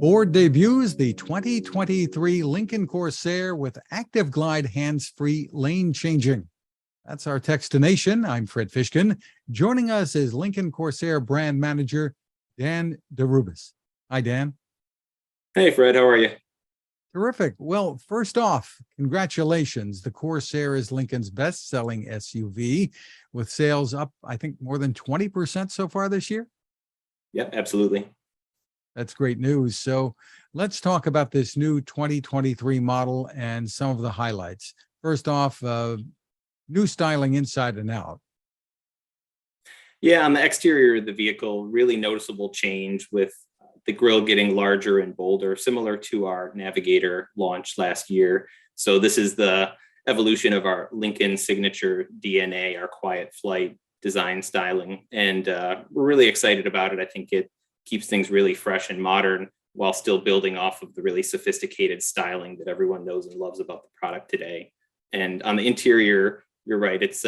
Ford debuts the 2023 Lincoln Corsair with ActiveGlide hands-free lane changing. That's our Techstination. I'm Fred Fishkin. Joining us is Lincoln Corsair brand manager Dan DeRubeis. Hi, Dan. Hey, Fred. How are you? Terrific. Well, first off, congratulations. The Corsair is Lincoln's best-selling SUV, with sales up, I think, more than 20% so far this year. Yep, absolutely. That's great news. So let's talk about this new 2023 model and some of the highlights. First off, new styling inside and out. Yeah, on the exterior of the vehicle, really noticeable change with the grille getting larger and bolder, similar to our Navigator launch last year. So this is the evolution of our Lincoln signature DNA, our quiet flight design styling. And we're really excited about it. I think it keeps things really fresh and modern while still building off of the really sophisticated styling that everyone knows and loves about the product today. And on the interior, you're right, it's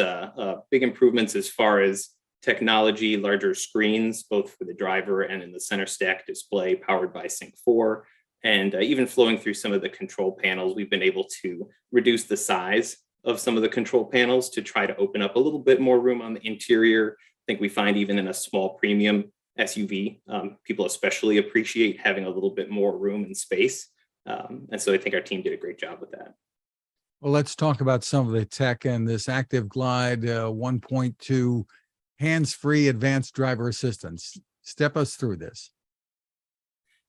big improvements as far as technology, larger screens, both for the driver and in the center stack display powered by Sync 4. And even flowing through some of the control panels, we've been able to reduce the size of some of the control panels to try to open up a little bit more room on the interior. I think we find even in a small premium SUV, people especially appreciate having a little bit more room and space. And so I think our team did a great job with that. Well, let's talk about some of the tech and this ActiveGlide 1.2 hands-free advanced driver assistance. Step us through this.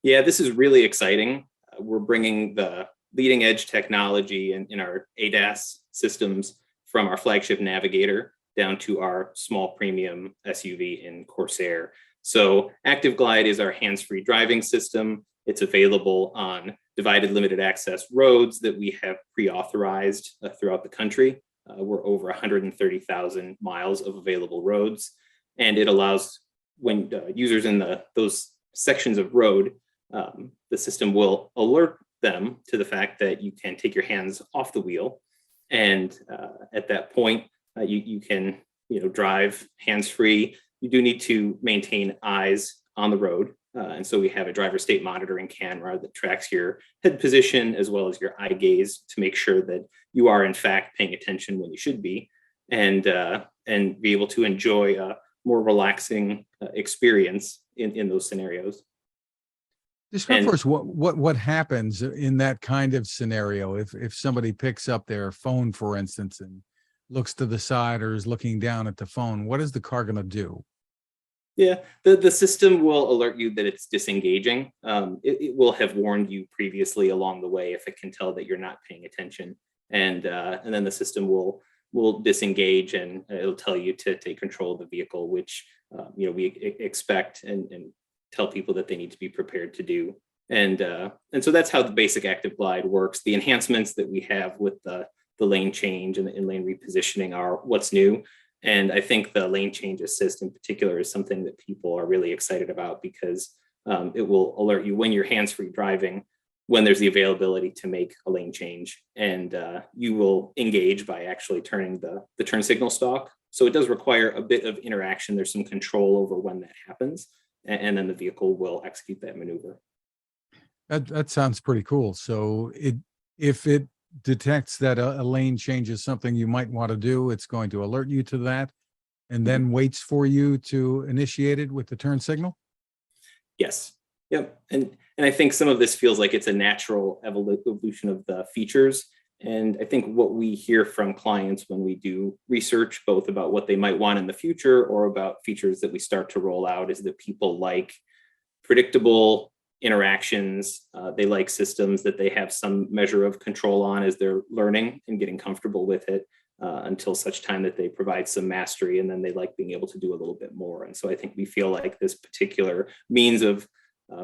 Yeah, this is really exciting. We're bringing the leading edge technology in our ADAS systems from our flagship Navigator down to our small premium SUV in Corsair. So ActiveGlide is our hands-free driving system. It's available on divided limited access roads that we have pre-authorized throughout the country. We're over 130,000 miles of available roads. And it allows when users in those sections of road, the system will alert them to the fact that you can take your hands off the wheel. And at that point, you can drive hands-free. You do need to maintain eyes on the road. And so we have a driver state monitoring camera that tracks your head position as well as your eye gaze to make sure that you are in fact paying attention when you should be, and be able to enjoy a more relaxing experience in those scenarios. Describe for us what happens in that kind of scenario if somebody picks up their phone, for instance, and looks to the side or is looking down at the phone. What is the car going to do? Yeah, the system will alert you that it's disengaging. It will have warned you previously along the way if it can tell that you're not paying attention, and then the system will disengage and it'll tell you to take control of the vehicle, which we expect and tell people that they need to be prepared to do. And so that's how the basic ActiveGlide works. The enhancements that we have with the lane change and the in-lane repositioning are what's new. And I think the lane change assist in particular is something that people are really excited about because it will alert you when you're hands-free driving, when there's the availability to make a lane change. And you will engage by actually turning the turn signal stalk. So it does require a bit of interaction. There's some control over when that happens. And then the vehicle will execute that maneuver. That sounds pretty cool. So if it detects that a lane change is something you might want to do, it's going to alert you to that and then waits for you to initiate it with the turn signal? Yes. Yep. And I think some of this feels like it's a natural evolution of the features. And I think what we hear from clients when we do research, both about what they might want in the future or about features that we start to roll out, is that people like predictable interactions. They like systems that they have some measure of control on as they're learning and getting comfortable with it until such time that they provide some mastery, and then they like being able to do a little bit more. And so I think we feel like this particular means of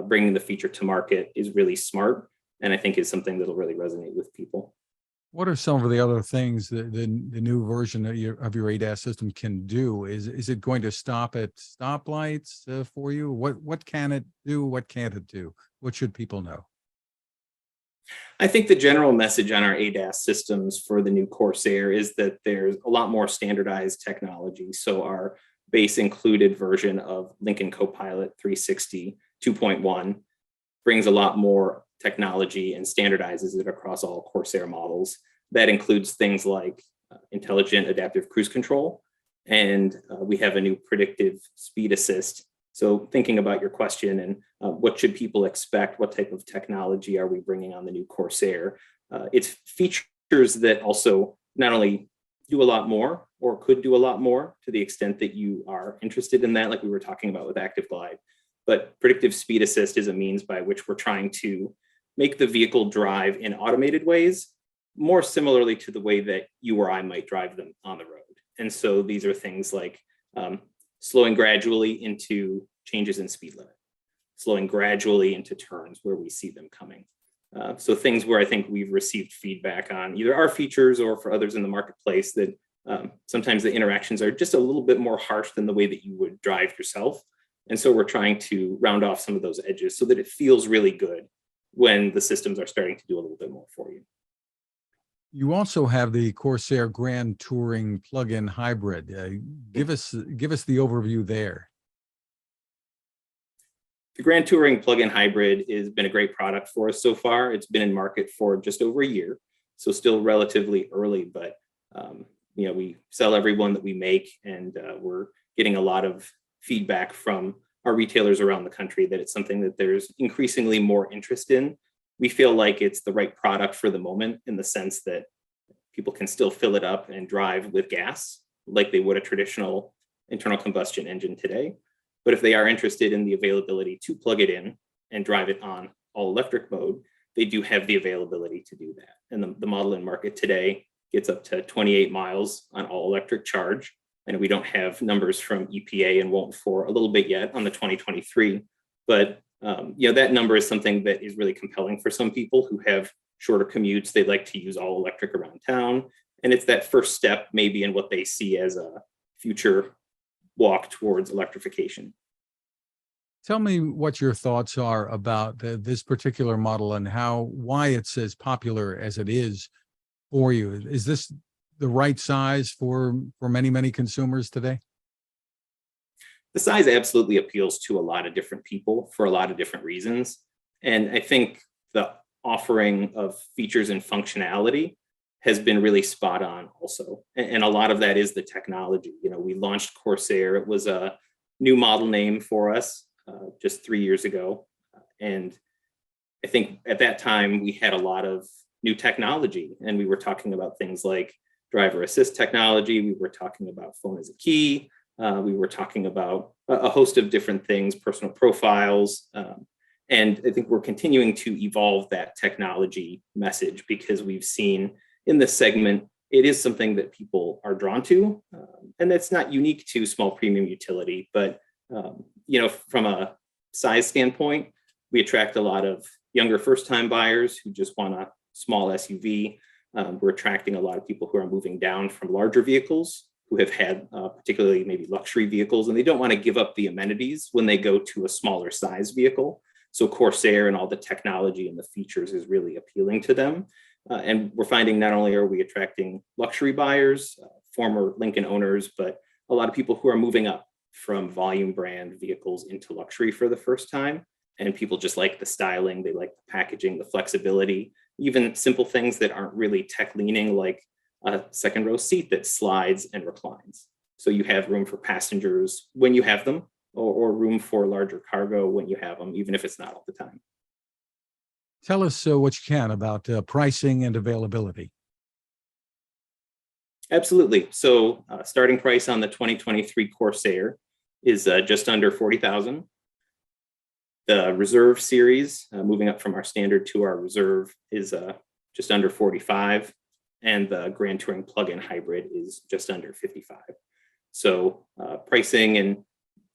bringing the feature to market is really smart, and I think is something that'll really resonate with people. What are some of the other things that the new version of your ADAS system can do? Is it going to stop at stoplights for you? What can it do? What can't it do? What should people know? I think the general message on our ADAS systems for the new Corsair is that there's a lot more standardized technology. So our base included version of Lincoln Copilot 360 2.1 brings a lot more technology and standardizes it across all Corsair models. That includes things like intelligent adaptive cruise control, and we have a new predictive speed assist. So thinking about your question and what should people expect, what type of technology are we bringing on the new Corsair? It's features that also not only do a lot more or could do a lot more to the extent that you are interested in that, like we were talking about with ActiveGlide, but predictive speed assist is a means by which we're trying to make the vehicle drive in automated ways, more similarly to the way that you or I might drive them on the road. And so these are things like slowing gradually into changes in speed limit, slowing gradually into turns where we see them coming. So things where I think we've received feedback on either our features or for others in the marketplace that sometimes the interactions are just a little bit more harsh than the way that you would drive yourself. And so we're trying to round off some of those edges so that it feels really good when the systems are starting to do a little bit more for you. You also have the Corsair Grand Touring plug-in hybrid. Give us the overview there. The Grand Touring plug-in hybrid has been a great product for us so far. It's been in market for just over a year, so still relatively early, but we sell every one that we make, and we're getting a lot of feedback from our retailers around the country that it's something that there's increasingly more interest in. We feel like it's the right product for the moment in the sense that people can still fill it up and drive with gas like they would a traditional internal combustion engine today. But if they are interested in the availability to plug it in and drive it on all electric mode, they do have the availability to do that. And the model in market today gets up to 28 miles on all electric charge. And we don't have numbers from EPA and won't for a little bit yet on the 2023. But that number is something that is really compelling for some people who have shorter commutes. They like to use all electric around town. And it's that first step maybe in what they see as a future walk towards electrification. Tell me what your thoughts are about this particular model and why it's as popular as it is for you. Is this the right size for many, many consumers today? The size absolutely appeals to a lot of different people for a lot of different reasons. And I think the offering of features and functionality has been really spot on also. And a lot of that is the technology. We launched Corsair. It was a new model name for us just 3 years ago. And I think at that time we had a lot of new technology, and we were talking about things like driver assist technology. We were talking about phone as a key. We were talking about a host of different things, personal profiles. And I think we're continuing to evolve that technology message because we've seen in this segment, it is something that people are drawn to. And that's not unique to small premium utility, but from a size standpoint, we attract a lot of younger first-time buyers who just want a small SUV. We're attracting a lot of people who are moving down from larger vehicles, who have had particularly maybe luxury vehicles, and they don't want to give up the amenities when they go to a smaller size vehicle. So Corsair and all the technology and the features is really appealing to them. And we're finding not only are we attracting luxury buyers, former Lincoln owners, but a lot of people who are moving up from volume brand vehicles into luxury for the first time. And people just like the styling, they like the packaging, the flexibility, even simple things that aren't really tech leaning, like a second row seat that slides and reclines. So you have room for passengers when you have them, or room for larger cargo when you have them, even if it's not all the time. Tell us what you can about pricing and availability. Absolutely. So starting price on the 2023 Corsair is just under $40,000. The Reserve series, moving up from our standard to our Reserve, is just under $45,000, and the Grand Touring plug-in hybrid is just under $55,000. So pricing and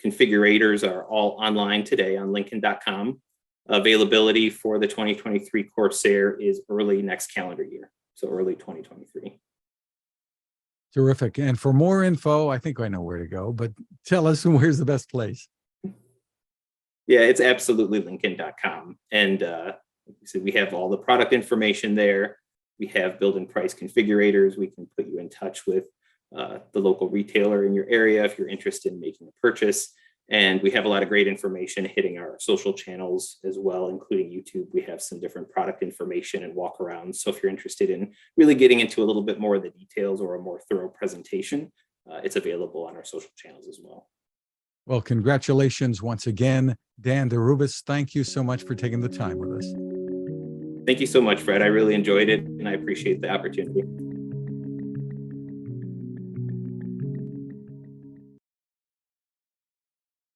configurators are all online today on Lincoln.com. Availability for the 2023 Corsair is early next calendar year, so early 2023. Terrific. And for more info, I think I know where to go, but tell us where's the best place. Yeah, it's absolutely Lincoln.com. And so we have all the product information there. We have build and price configurators. We can put you in touch with the local retailer in your area if you're interested in making a purchase. And we have a lot of great information hitting our social channels as well, including YouTube. We have some different product information and walk arounds. So if you're interested in really getting into a little bit more of the details or a more thorough presentation, it's available on our social channels as well. Well, congratulations once again, Dan DeRubeis. Thank you so much for taking the time with us. Thank you so much, Fred. I really enjoyed it, and I appreciate the opportunity.